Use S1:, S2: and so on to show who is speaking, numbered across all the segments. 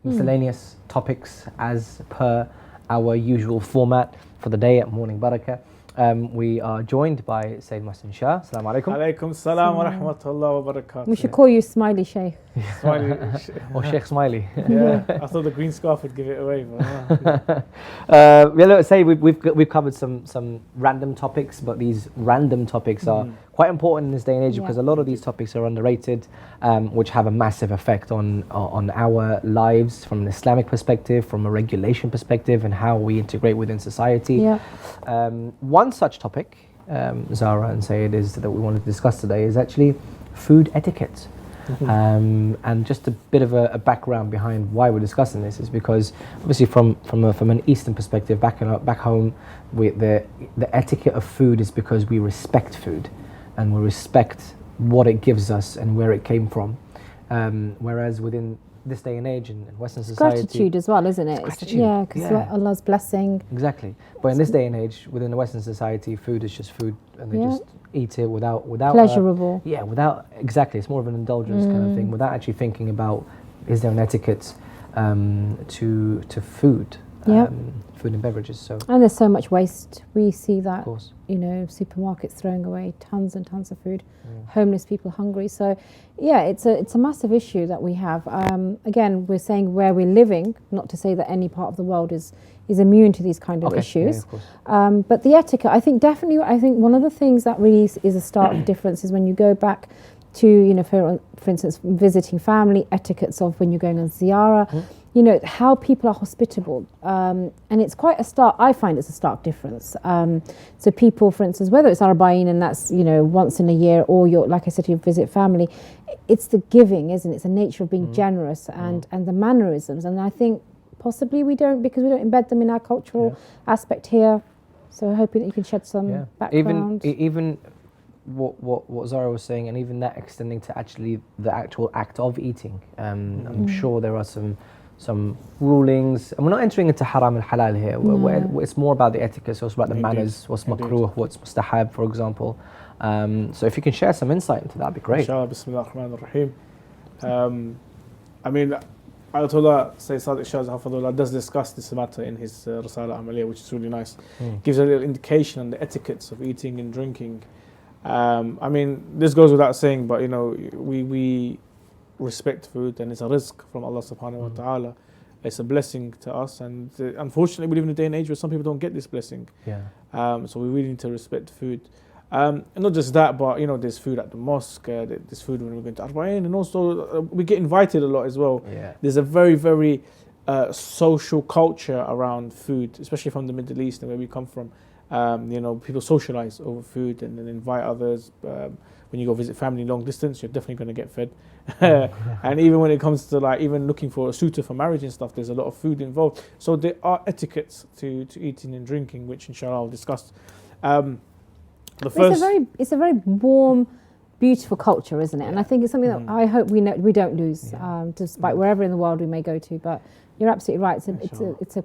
S1: miscellaneous topics as per our usual format for the day at Morning Baraka. We are joined by Sayyid Mohsin Shah. Assalamu alaikum.
S2: Alaikum salam wa rahmatullah wa barakatuh.
S3: We should call you Smiley Sheikh.
S2: Smiley.
S1: Or Sheikh Smiley.
S2: Yeah, I thought the green scarf would give it away. But
S1: Look, say we've covered some random topics, but these random topics are quite important in this day and age because a lot of these topics are underrated, which have a massive effect on our lives from an Islamic perspective, from a regulation perspective, and how we integrate within society.
S3: Yeah.
S1: One such topic, Zara and Sayyid, is that we wanted to discuss today is actually food etiquette. And just a bit of a background behind why we're discussing this is because obviously from an Eastern perspective, back home, the etiquette of food is because we respect food and we respect what it gives us and where it came from. Whereas within this day and age in Western society,
S3: Gratitude as well, isn't it?
S1: Gratitude.
S3: Yeah, because Allah's blessing.
S1: Exactly. But in this day and age, within the Western society, food is just food, and they just eat it without
S3: Pleasurable.
S1: Exactly. It's more of an indulgence kind of thing, without actually thinking about is there an etiquette to food, food and beverages. So
S3: and there's so much waste. We see that.
S1: Of course.
S3: Supermarkets throwing away tons and tons of food, homeless people hungry. So, yeah, it's a massive issue that we have. Again, we're saying where we're living, not to say that any part of the world is immune to these kind of issues.
S1: Yeah, of course.
S3: But the etiquette, I think one of the things that really is a stark difference is when you go back to, for instance, visiting family, etiquettes of when you're going on ziyarah, how people are hospitable. And it's quite I find it's a stark difference. So people, for instance, whether it's Arba'in and that's, once in a year, or like I said, you visit family, it's the giving, isn't it? It's the nature of being generous and the mannerisms. And I think possibly we don't, because we don't embed them in our cultural aspect here. So hoping that you can shed some background.
S1: Even what Zara was saying, and even that extending to actually the actual act of eating. I'm sure there are some rulings, and we're not entering into haram and halal here. It's more about the etiquette, so it's about the manners, what's makruh, what's mustahab, for example. So if you can share some insight into that, that'd be great.
S2: Inshallah, Bismillah ar-Rahman ar-Rahim. I mean, Ayatollah Sayyid Sadiq Shah Hafidhullah does discuss this matter in his Risala Amaliyah, which is really nice. Gives a little indication on the etiquettes of eating and drinking. I mean, this goes without saying, but we respect food, and it's a rizq from Allah subhanahu wa ta'ala. It's a blessing to us, and unfortunately we live in a day and age where some people don't get this blessing. So we really need to respect food. And not just that, but there's food at the mosque, there's food when we're going to Arba'in, and also we get invited a lot as well. There's a very, very social culture around food, especially from the Middle East and where we come from. People socialize over food and then invite others. When you go visit family long distance, you're definitely going to get fed. And even when it comes to even looking for a suitor for marriage and stuff, there's a lot of food involved. So there are etiquettes to eating and drinking, which inshallah I'll discuss.
S3: It's a very warm, beautiful culture, isn't it? And I think it's something that I hope we don't lose, despite wherever in the world we may go to. But you're absolutely right. It's a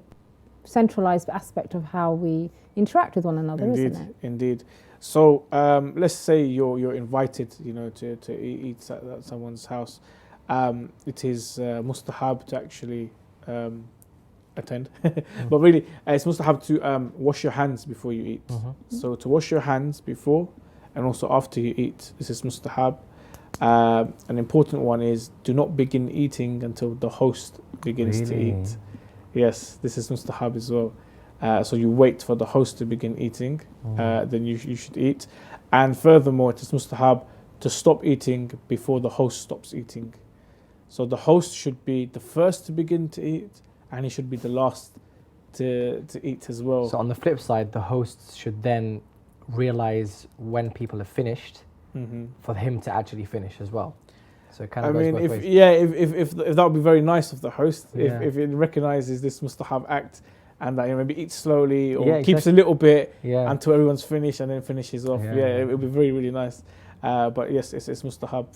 S3: centralized aspect of how we interact with one another, isn't it?
S2: Indeed. So let's say you're invited, to eat at someone's house. It is mustahab to actually attend, but really it's mustahab to wash your hands before you eat. So to wash your hands before and also after you eat, this is mustahab. An important one is do not begin eating until the host begins to eat. Yes, this is mustahab as well. So you wait for the host to begin eating, then you should eat. And furthermore, it is mustahab to stop eating before the host stops eating. So the host should be the first to begin to eat, and he should be the last to eat as well.
S1: So on the flip side, the hosts should then realize when people have finished for him to actually finish as well. So it kind of goes both ways.
S2: If that would be very nice of the host, if it recognizes this mustahab act, and that maybe eats slowly or keeps a little bit until everyone's finished and then finishes off. It would be very, really nice. But yes, it's mustahab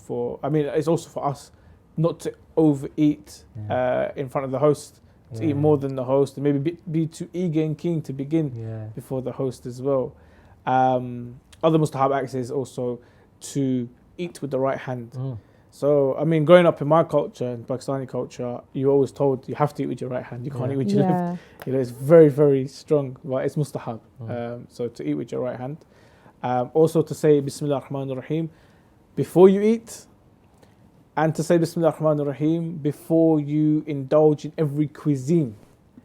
S2: it's also for us not to overeat in front of the host, to eat more than the host, and maybe be too eager and keen to begin before the host as well. Other mustahab acts is also to eat with the right hand. So, I mean, growing up in my culture, in Pakistani culture, you're always told you have to eat with your right hand. You can't eat with your left. You know, it's very, very strong. Well, it's mustahab. So to eat with your right hand. Also to say Bismillah ar-Rahman ar-Rahim before you eat, and to say Bismillah ar-Rahman ar-Rahim before you indulge in every cuisine.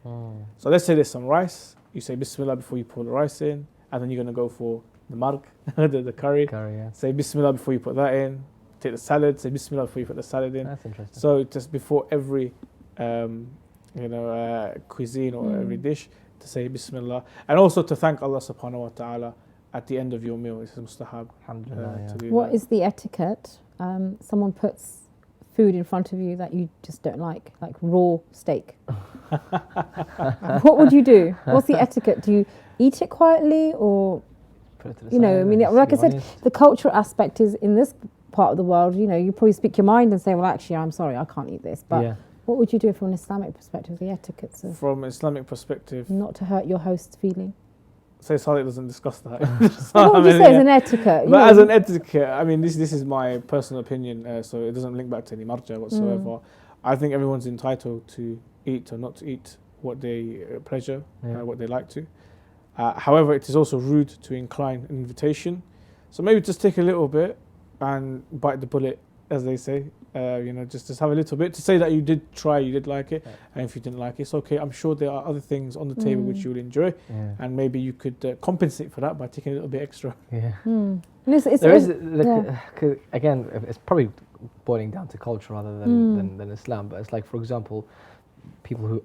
S2: So let's say there's some rice. You say Bismillah before you pour the rice in, and then you're going to go for the marg, the curry. Say Bismillah before you put that in. Take the salad. Say Bismillah before you put the salad in.
S1: That's interesting.
S2: So just before every, cuisine or every dish, to say Bismillah, and also to thank Allah Subhanahu wa Taala at the end of your meal. It's mustahab. To do
S3: What
S2: that.
S3: is the etiquette? Someone puts food in front of you that you just don't like raw steak. What would you do? What's the etiquette? Do you eat it quietly, or
S1: Put it to the
S3: you know?
S1: side
S3: I mean,
S1: and
S3: like I
S1: see
S3: said,
S1: onions.
S3: the cultural aspect is in this part of the world. You know, you probably speak your mind and say, "Well, actually, I'm sorry, I can't eat this." But what would you do from an Islamic perspective? The etiquettes of
S2: From an Islamic perspective,
S3: not to hurt your host's feeling.
S2: say Salih doesn't discuss that.
S3: What would you say as an etiquette?
S2: But as an etiquette, I mean, this is my personal opinion, so it doesn't link back to any marja whatsoever. I think everyone's entitled to eat or not to eat what they pleasure, what they like to. However, it is also rude to incline an invitation. So maybe just take a little bit and bite the bullet, as they say. Just have a little bit to say that you did try, you did like it, and if you didn't like it, it's okay. I'm sure there are other things on the table which you will enjoy, and maybe you could compensate for that by taking a little bit extra.
S1: Again, it's probably boiling down to culture rather than Islam. But it's like, for example, people who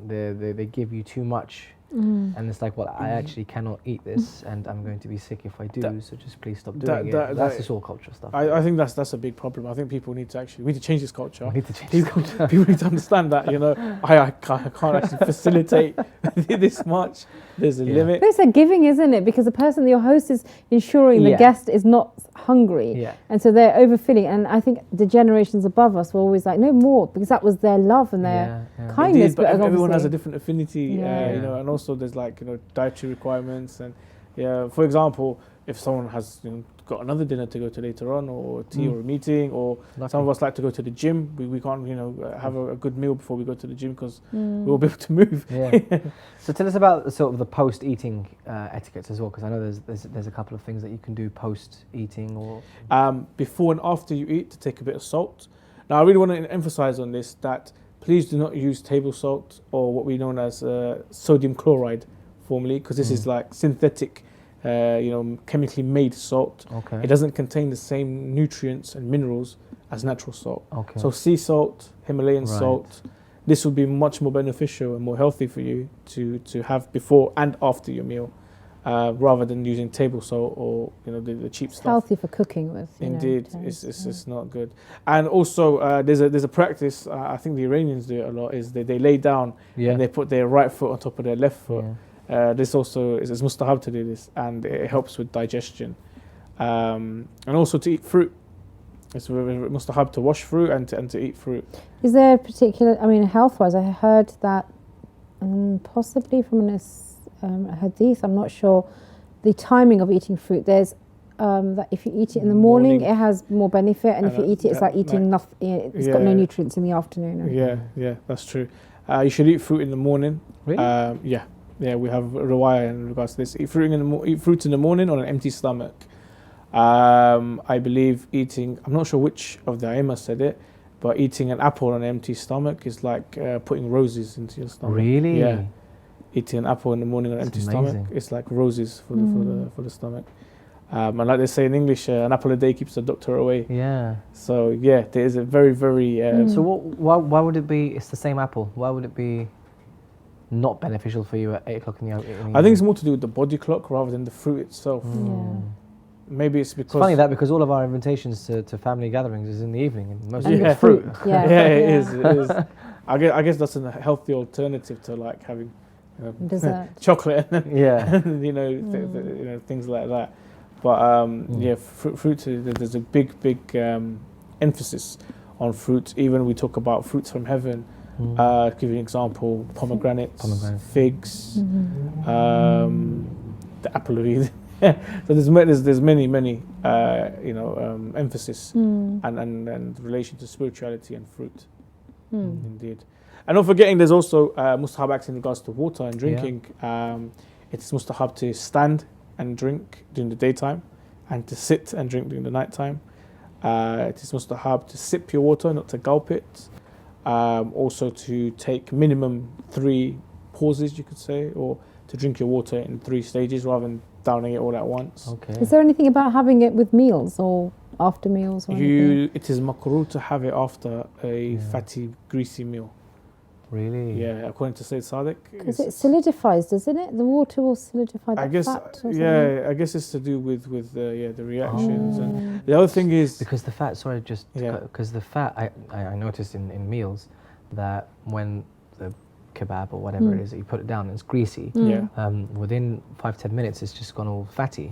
S1: they give you too much. And it's like, well, I actually cannot eat this, and I'm going to be sick if I do. So just please stop doing it. That's just all culture stuff.
S2: I think that's a big problem. I think people need to change this culture.
S1: We need to change this culture.
S2: People need to understand that I can't actually facilitate this much. There's a limit.
S3: But it's a giving, isn't it? Because your host is ensuring the guest is not hungry, and so they're overfilling. And I think the generations above us were always like, no more, because that was their love and their kindness.
S2: Indeed, but everyone has a different affinity, and also there's dietary requirements, and for example, if someone has got another dinner to go to later on, or tea or a meeting, or some of us like to go to the gym, we can't have a good meal before we go to the gym because we won't be able to move.
S1: So tell us about sort of the post-eating etiquettes as well, because I know there's a couple of things that you can do post-eating or
S2: before and after you eat, to take a bit of salt. Now I really want to emphasize on this that please do not use table salt or what we know as sodium chloride formerly, because this is like synthetic, chemically made salt. It doesn't contain the same nutrients and minerals as natural salt. So sea salt, Himalayan salt, this would be much more beneficial and more healthy for you to have before and after your meal, rather than using table salt or the cheap stuff.
S3: Healthy for cooking with.
S2: Indeed, it's not good. And also there's a practice, I think the Iranians do it a lot, is they lay down and they put their right foot on top of their left foot. This also is mustahab to do this, and it helps with digestion. And also to eat fruit. It's mustahab to wash fruit and to eat fruit.
S3: Is there a particular, health-wise, I heard that possibly from a hadith, I'm not sure, the timing of eating fruit. There's that if you eat it in the morning, it has more benefit, and if you eat it, it's like eating nothing. It's got no nutrients in the afternoon.
S2: Yeah, that's true. You should eat fruit in the morning.
S1: Really?
S2: Yeah, we have a riwayah in regards to this. Eat fruit in the morning on an empty stomach. I believe eating, I'm not sure which of the Aimah said it, but eating an apple on an empty stomach is like putting roses into your stomach.
S1: Really?
S2: Yeah. Eating an apple in the morning on an empty stomach, it's like roses for the stomach. And like they say in English, an apple a day keeps the doctor away.
S1: Yeah.
S2: So there is a very, very...
S1: So why would it be, it's the same apple, why would it be not beneficial for you at 8 o'clock in the evening?
S2: I think it's more to do with the body clock rather than the fruit itself. Maybe it's because...
S1: It's funny that because all of our invitations to family gatherings is in the evening, and most
S3: and
S1: of
S3: the fruit.
S2: It is. I guess that's a healthy alternative to like having
S3: dessert,
S2: chocolate, and
S3: and
S2: things like that. But fruit. There's a big emphasis on fruit. Even we talk about fruits from heaven. Give you an example: pomegranates, figs, the apple of Eden. So there's many emphasis and relation to spirituality and fruit. Indeed. And not forgetting, there's also mustahab acts in regards to water and drinking. It's mustahab to stand and drink during the daytime, and to sit and drink during the nighttime. It is mustahab to sip your water, not to gulp it. Also to take minimum 3 pauses, you could say, or to drink your water in 3 stages rather than downing it all at once.
S1: Okay.
S3: Is there anything about having it with meals or after meals or anything?
S2: It is makruh to have it after a fatty, greasy meal.
S1: Really?
S2: Yeah, according to Sayyid Sadiq.
S3: Because it solidifies, doesn't it? The water will solidify the fat or something?
S2: Yeah, I guess it's to do with the reactions. And the other thing is...
S1: Because the fat, sorry, just... Because the fat, I noticed in meals that when the kebab or whatever it is, you put it down, it's greasy. Within 5-10 minutes, it's just gone all fatty.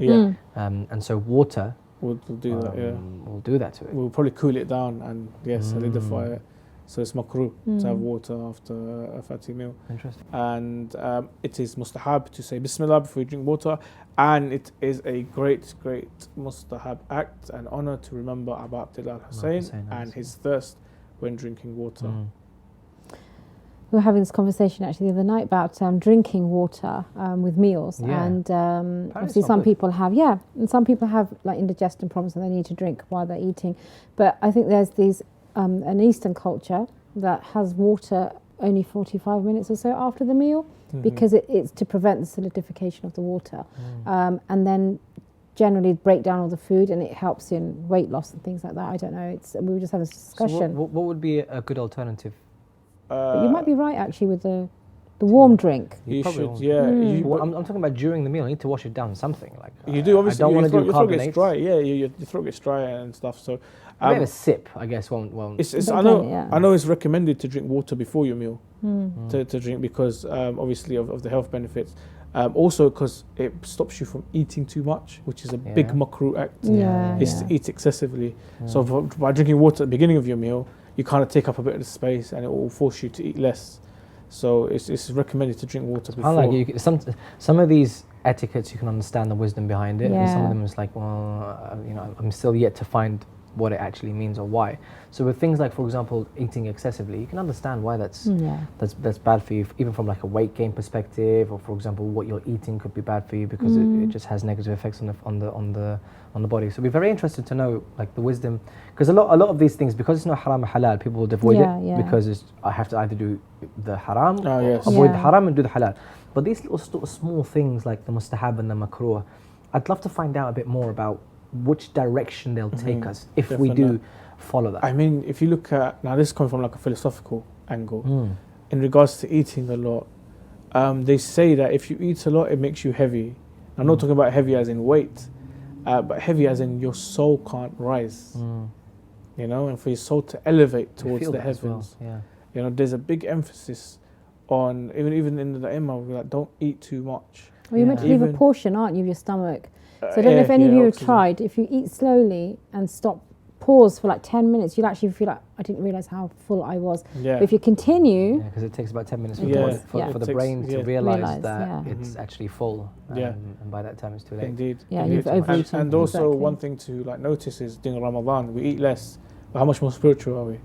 S1: And so water...
S2: We'll do that,
S1: We'll do that to it.
S2: We'll probably cool it down and, solidify it. So it's makruh to have water after a fatty meal.
S1: Interesting.
S2: And it is mustahab to say Bismillah before you drink water. And it is a great, great mustahab act and honor to remember Abu Abdullah Hussein and his thirst when drinking water.
S3: We were having this conversation actually the other night about drinking water with meals, and obviously some people have, and some people have like indigestion problems and they need to drink while they're eating. But I think there's these an Eastern culture that has water only 45 minutes or so after the meal, because it's to prevent the solidification of the water, and then generally break down all the food, and it helps in weight loss and things like that. I don't know. We were just having this discussion.
S1: So what would be a good alternative?
S3: But you might be right actually with the warm drink.
S2: You should,
S1: I'm talking about during the meal. You need to wash it down something like.
S2: You do obviously.
S1: I don't want to do
S2: your throat
S1: carbonates.
S2: gets dry. Yeah, your throat gets dry and stuff. So
S1: maybe a sip, I guess, won't.
S2: I know it's recommended to drink water before your meal to drink because obviously of the health benefits. Also because it stops you from eating too much, which is a big makruh act. To eat excessively. So by drinking water at the beginning of your meal, you kind of take up a bit of the space and it will force you to eat less. So it's recommended to drink water before.
S1: Like some of these etiquettes you can understand the wisdom behind it, and some of them is like, well, I'm still yet to find what it actually means or why. So with things like, for example, eating excessively, you can understand why that's bad for you, even from like a weight gain perspective, or for example, what you're eating could be bad for you because it just has negative effects on the body. So we're very interested to know like the wisdom, because a lot of these things, because it's not haram or halal, people would avoid it because I have to either do the haram, avoid the haram and do the halal. But these little small things like the mustahab and the makruh, I'd love to find out a bit more about which direction they'll take us if we do follow that.
S2: I mean, if you look at, now this comes from like a philosophical angle, in regards to eating a lot, they say that if you eat a lot, it makes you heavy. I'm not talking about heavy as in weight, but heavy as in your soul can't rise, and for your soul to elevate towards the heavens. There's a big emphasis on, even in the Imam, like, don't eat too much.
S3: Well, you're meant to leave a portion, aren't you, of your stomach? So I don't know if any of you have tried, if you eat slowly and pause for like 10 minutes, you'll actually feel like, I didn't realise how full I was. But if you continue...
S1: because it takes about 10 minutes for the brain to realise that it's actually full. And by that time it's too late.
S2: Indeed.
S3: Yeah, you've overeaten.
S2: And also one thing to like notice is during Ramadan, we eat less, but how much more spiritual are we?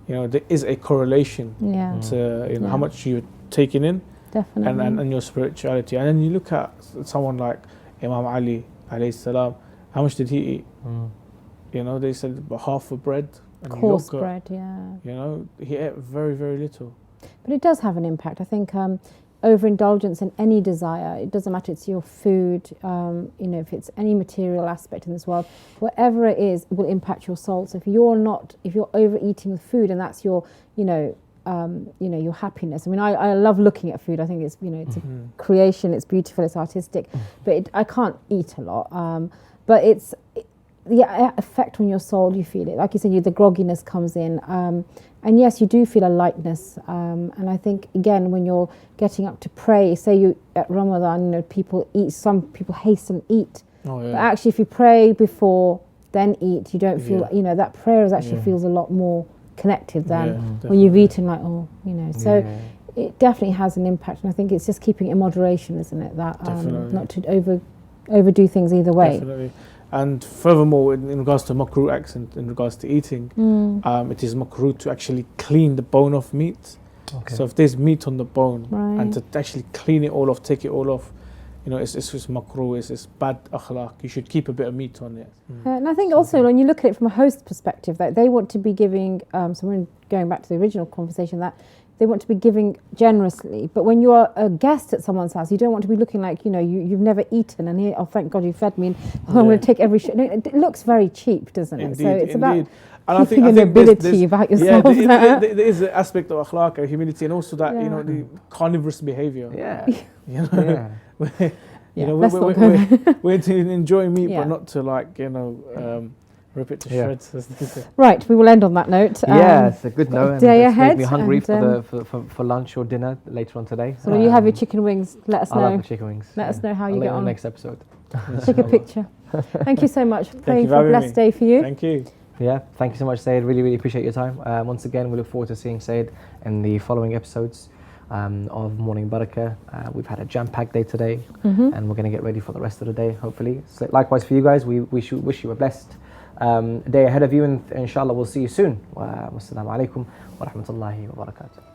S2: There is a correlation to how much you're taking in.
S3: Definitely.
S2: And your spirituality. And then you look at someone like Imam Ali alayhi salam, how much did he eat? They said about half a bread and
S3: coarse
S2: yogurt.
S3: bread,
S2: He ate very, very little.
S3: But it does have an impact. I think overindulgence in any desire, it doesn't matter, it's your food, if it's any material aspect in this world, whatever it is, it will impact your soul. So if you're overeating with food and that's your, your happiness. I mean, I love looking at food. I think it's, it's a creation, it's beautiful, it's artistic, but I can't eat a lot. But it's the effect on your soul, you feel it. Like you said, the grogginess comes in. And yes, you do feel a lightness. And I think, again, when you're getting up to pray, say you at Ramadan, people eat, some people hasten eat. But actually, if you pray before, then eat, you don't feel, that prayer actually feels a lot more connected than when you've eaten so it definitely has an impact, and I think it's just keeping it in moderation, isn't it, that not to overdo things either way.
S2: Definitely. And furthermore, in regards to makruh acts and in regards to eating, it is makruh to actually clean the bone of meat.
S1: Okay.
S2: So if there's meat on the bone,
S3: Right.
S2: and to actually clean it all off, take it all off, you know, it's makruh, it's bad akhlaq. You should keep a bit of meat on it.
S3: And I think also when you look at it from a host perspective, that they want to be giving, so we're going back to the original conversation, that they want to be giving generously. But when you're a guest at someone's house, you don't want to be looking like, you know, you've never eaten and here, oh, thank God you fed me, and I'm going to take every shit. No, it looks very cheap, doesn't it? So it's about
S2: and
S3: keeping an ability about yourself.
S2: Yeah, there is an aspect of akhlaq and humility, and also that, you know, the carnivorous behavior.
S1: Yeah.
S2: You know,
S3: Yeah,
S2: we're to enjoy meat,
S3: Yeah.
S2: but not to, like, you know, rip it to shreds. As they say.
S3: Right, we will end on that note.
S1: Yeah, it's a good note.
S3: Day
S1: and it's
S3: ahead
S1: made me hungry
S3: and,
S1: for lunch or dinner later on today.
S3: So when you have your chicken wings, let us
S1: I'll have
S3: know.
S1: the chicken wings.
S3: Let us know how you
S1: I'll
S3: get
S1: let
S3: on.
S1: the next episode.
S3: Take a picture. Thank you so much. Praying
S2: you
S3: for a
S2: for having
S3: blessed
S2: me.
S3: day for you.
S2: Thank you.
S1: Yeah, thank you so much, Sayed. Really, really appreciate your time. Once again, we look forward to seeing Sayed in the following episodes of Morning Baraka. We've had a jam-packed day today, and we're going to get ready for the rest of the day, hopefully. So likewise for you guys, we wish you a blessed day ahead of you, and inshallah we'll see you soon. Wassalamu alaikum wa rahmatullahi wa barakatuh.